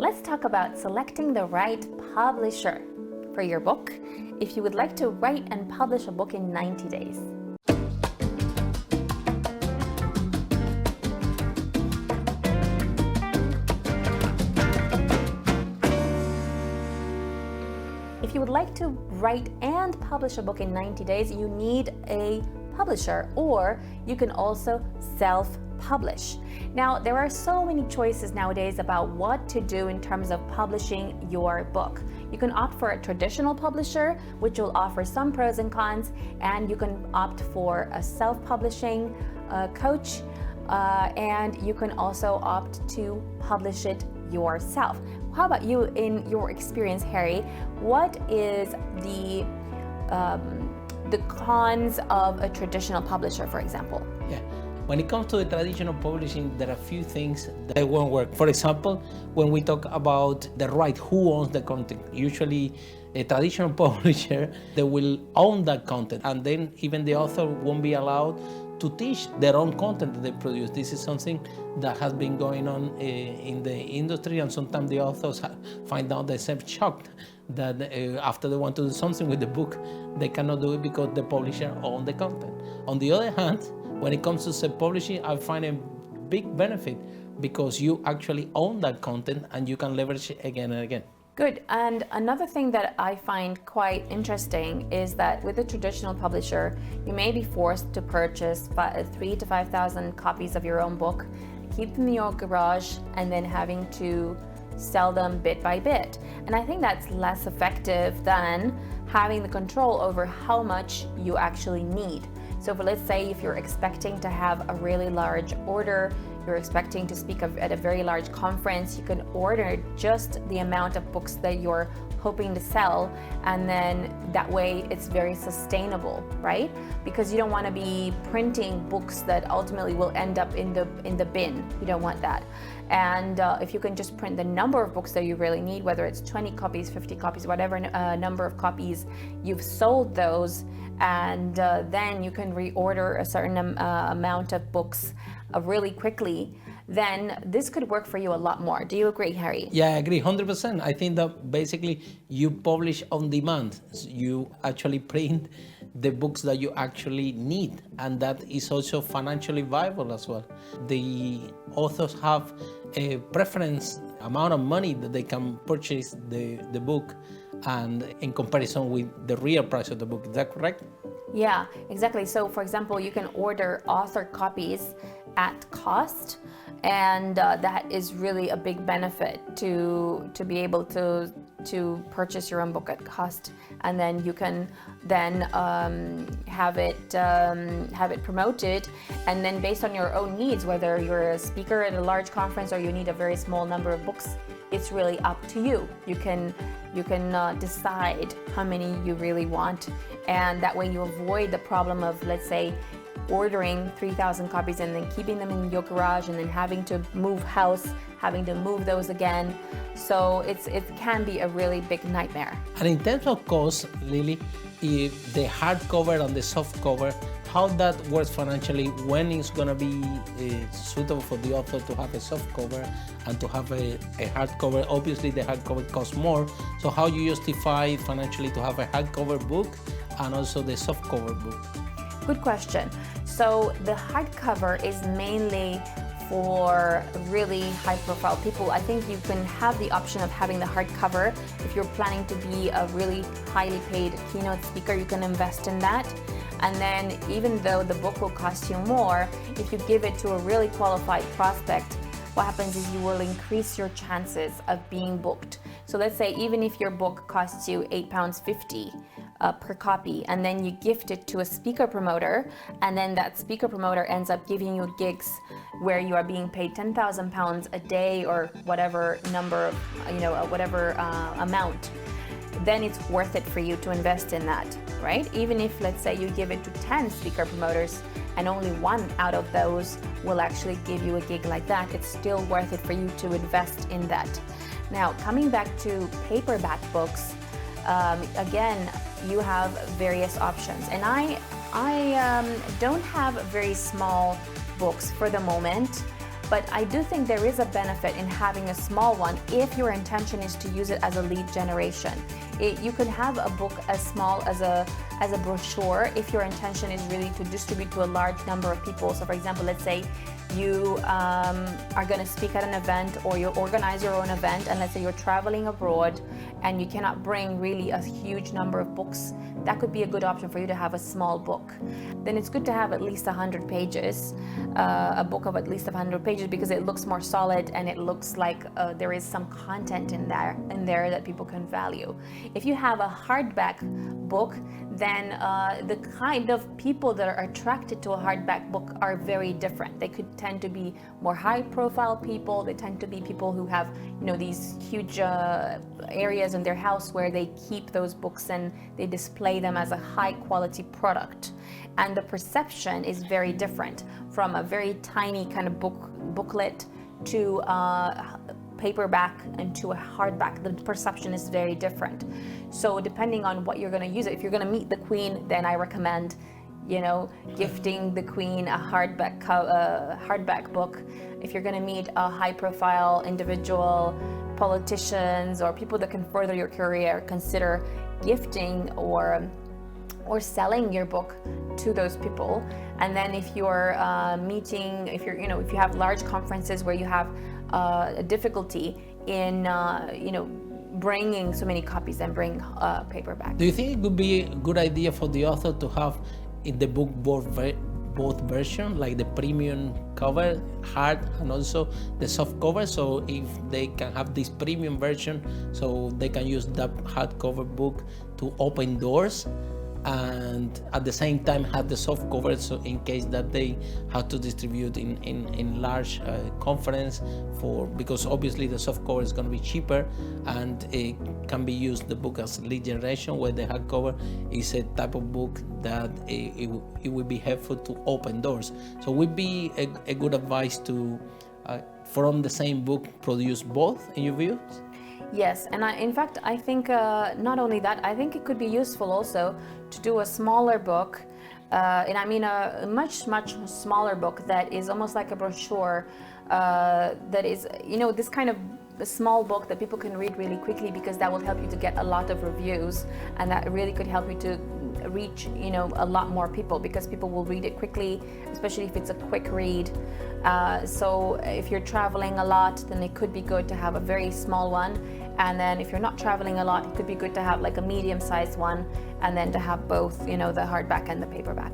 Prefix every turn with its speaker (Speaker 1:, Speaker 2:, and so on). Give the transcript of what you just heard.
Speaker 1: let's talk about selecting the right publisher for your book if you would like to write and publish a book in 90 days. If you would like to write and publish a book in 90 days, you need a publisher, or you can also self-publish. Now, there are so many choices nowadays about what to do in terms of publishing your book. You can opt for a traditional publisher, which will offer some pros and cons, and you can opt for a self-publishing coach, and you can also opt to publish it yourself. How about you, in your experience, Harry? What is the cons of a traditional publisher, for example?
Speaker 2: Yeah. When it comes to the traditional publishing, there are a few things that won't work. For example, when we talk about the right, who owns the content? Usually a traditional publisher, they will own that content, and then even the author won't be allowed to teach their own content that they produce. This is something that has been going on in the industry, and sometimes the authors find out themselves shocked that after they want to do something with the book, they cannot do it because the publisher owns the content. On the other hand, when it comes to self-publishing, I find a big benefit because you actually own that content and you can leverage it again and again.
Speaker 1: Good. And another thing that I find quite interesting is that with a traditional publisher, you may be forced to purchase 3,000 to 5,000 copies of your own book, keep them in your garage, and then having to sell them bit by bit. And I think that's less effective than having the control over how much you actually need. So let's say if you're expecting to have a really large order, you're expecting to speak at a very large conference, you can order just the amount of books that you're hoping to sell, and then that way it's very sustainable, right? Because you don't want to be printing books that ultimately will end up in the bin. You don't want that. And if you can just print the number of books that you really need, whether it's 20 copies, 50 copies, whatever number of copies, you've sold those, and then you can reorder a certain amount of books really quickly, then this could work for you a lot more. Do you agree, Harry?
Speaker 2: Yeah, I agree 100%. I think that basically you publish on demand. You actually print the books that you actually need, and that is also financially viable as well. The authors have a preference amount of money that they can purchase the book, and in comparison with the real price of the book. Is that correct?
Speaker 1: Yeah, exactly. So for example, you can order author copies at cost, and that is really a big benefit to be able to purchase your own book at cost, and then you can then have it promoted, and then based on your own needs, whether you're a speaker at a large conference or you need a very small number of books, it's really up to you. You can decide how many you really want, and that way you avoid the problem of, let's say, ordering 3,000 copies and then keeping them in your garage and then having to move house, having to move those again. So it can be a really big nightmare.
Speaker 2: And in terms of cost, Lily, if the hardcover and the softcover, how that works financially, when it's going to be suitable for the author to have a softcover and to have a hardcover. Obviously the hardcover costs more, so how you justify financially to have a hardcover book and also the softcover book?
Speaker 1: Good question. So the hardcover is mainly for really high profile people. I think you can have the option of having the hardcover. If you're planning to be a really highly paid keynote speaker, you can invest in that. And then even though the book will cost you more, if you give it to a really qualified prospect, what happens is you will increase your chances of being booked. So let's say even if your book costs you £8.50 per copy, and then you gift it to a speaker promoter, and then that speaker promoter ends up giving you gigs where you are being paid £10,000 a day or whatever number, whatever amount, then it's worth it for you to invest in that, right? Even if, let's say, you give it to 10 speaker promoters and only one out of those will actually give you a gig like that, it's still worth it for you to invest in that. Now, coming back to paperback books, again, you have various options, and I don't have very small books for the moment. But I do think there is a benefit in having a small one if your intention is to use it as a lead generation. You can have a book as small as a brochure if your intention is really to distribute to a large number of people. So for example, let's say you are going to speak at an event, or you organize your own event, and let's say you're traveling abroad and you cannot bring really a huge number of books. That could be a good option for you to have a small book. Then it's good to have at least 100 pages, a book of at least 100 pages, because it looks more solid and it looks like there is some content in there that people can value. If you have a hardback book, then the kind of people that are attracted to a hardback book are very different. They could tend to be more high-profile people. They tend to be people who have, these huge areas in their house where they keep those books and they display them as a high-quality product. And the perception is very different from a very tiny kind of booklet to paperback and to a hardback. The perception is very different. So depending on what you're going to use it, if you're going to meet the Queen, then I recommend, gifting the Queen a hardback book. If you're going to meet a high-profile individual, politicians, or people that can further your career, consider gifting or selling your book to those people. And then if you're if you have large conferences where you have a difficulty in bringing so many copies, and bring paperback.
Speaker 2: Do you think it would be a good idea for the author to have in the book both versions, like the premium cover, hard, and also the soft cover? So if they can have this premium version, so they can use that hardcover book to open doors, and at the same time have the soft cover, so in case that they have to distribute in large conference, because obviously the soft cover is going to be cheaper, and it can be used, the book, as lead generation, where the hardcover is a type of book that it would be helpful to open doors. So would be a good advice to from the same book produce both, in your views?
Speaker 1: Yes, and in fact, I think not only that, I think it could be useful also to do a smaller book, and I mean a much smaller book that is almost like a brochure, that is, this kind of a small book that people can read really quickly, because that will help you to get a lot of reviews, and that really could help you to reach a lot more people, because people will read it quickly, especially if it's a quick read. So if you're traveling a lot, then it could be good to have a very small one, and then if you're not traveling a lot, it could be good to have like a medium-sized one, and then to have both, the hardback and the paperback.